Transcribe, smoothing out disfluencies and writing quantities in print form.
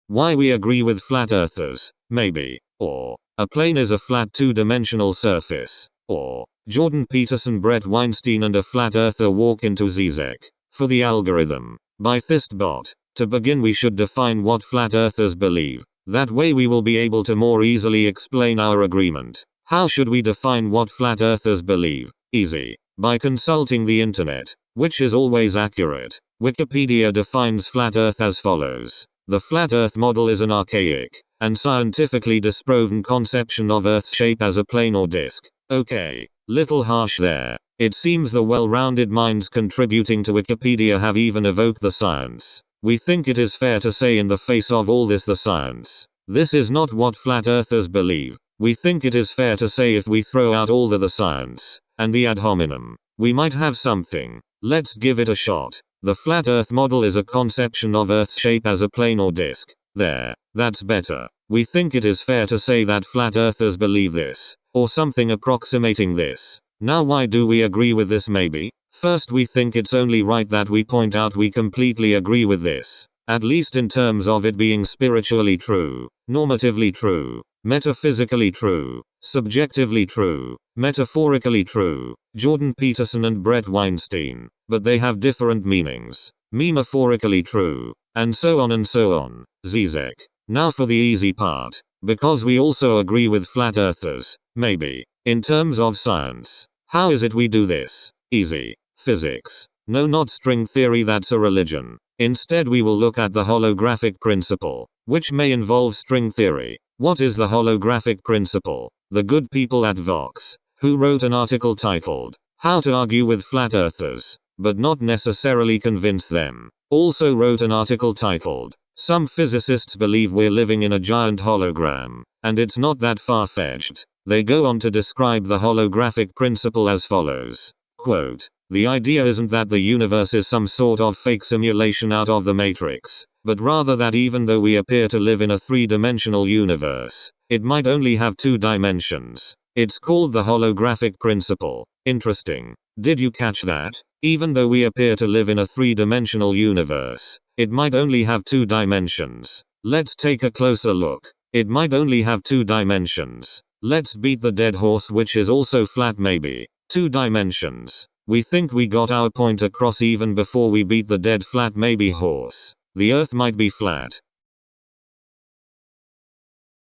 Why we agree with flat earthers, maybe. Or, a plane is a flat two-dimensional surface. Or, Jordan Peterson, Brett Weinstein and a flat earther walk into Zizek. For the algorithm. By Thistbot. To begin, we should define what flat earthers believe. That way we will be able to more easily explain our agreement. How should we define what flat earthers believe? Easy. By consulting the internet, which is always accurate. Wikipedia defines flat earth as follows. The flat earth model is an archaic and scientifically disproven conception of Earth's shape as a plane or disk. Okay, little harsh there. It seems the well-rounded minds contributing to Wikipedia have even evoked the science. We think it is fair to say in the face of all this the science. This is not what flat earthers believe. We think it is fair to say if we throw out all the science and the ad hominem, we might have something. Let's give it a shot. The flat earth model is a conception of Earth's shape as a plane or disk. There, that's better. We think it is fair to say that flat earthers believe this, or something approximating this. Now why do we agree with this maybe? First, we think it's only right that we point out we completely agree with this. At least in terms of it being spiritually true, normatively true, metaphysically true, subjectively true, metaphorically true. Jordan Peterson and Brett Weinstein. But they have different meanings. Metaphorically true. And so on and so on. Zizek. Now for the easy part. Because we also agree with flat earthers. Maybe. In terms of science. How is it we do this? Easy. Physics. No, not string theory, that's a religion. Instead we will look at the holographic principle, which may involve string theory. What is the holographic principle? The good people at Vox, who wrote an article titled, How to Argue with Flat Earthers, but Not Necessarily Convince Them, also wrote an article titled, Some Physicists Believe We're Living in a Giant Hologram, and It's Not That Far-Fetched. They go on to describe the holographic principle as follows. Quote, the idea isn't that the universe is some sort of fake simulation out of the Matrix, but rather that even though we appear to live in a three-dimensional universe, it might only have two dimensions. It's called the holographic principle. Interesting. Did you catch that? Even though we appear to live in a three-dimensional universe, it might only have two dimensions. Let's take a closer look. It might only have two dimensions. Let's beat the dead horse, which is also flat maybe. Two dimensions. We think we got our point across even before we beat the dead flat maybe horse. The Earth might be flat.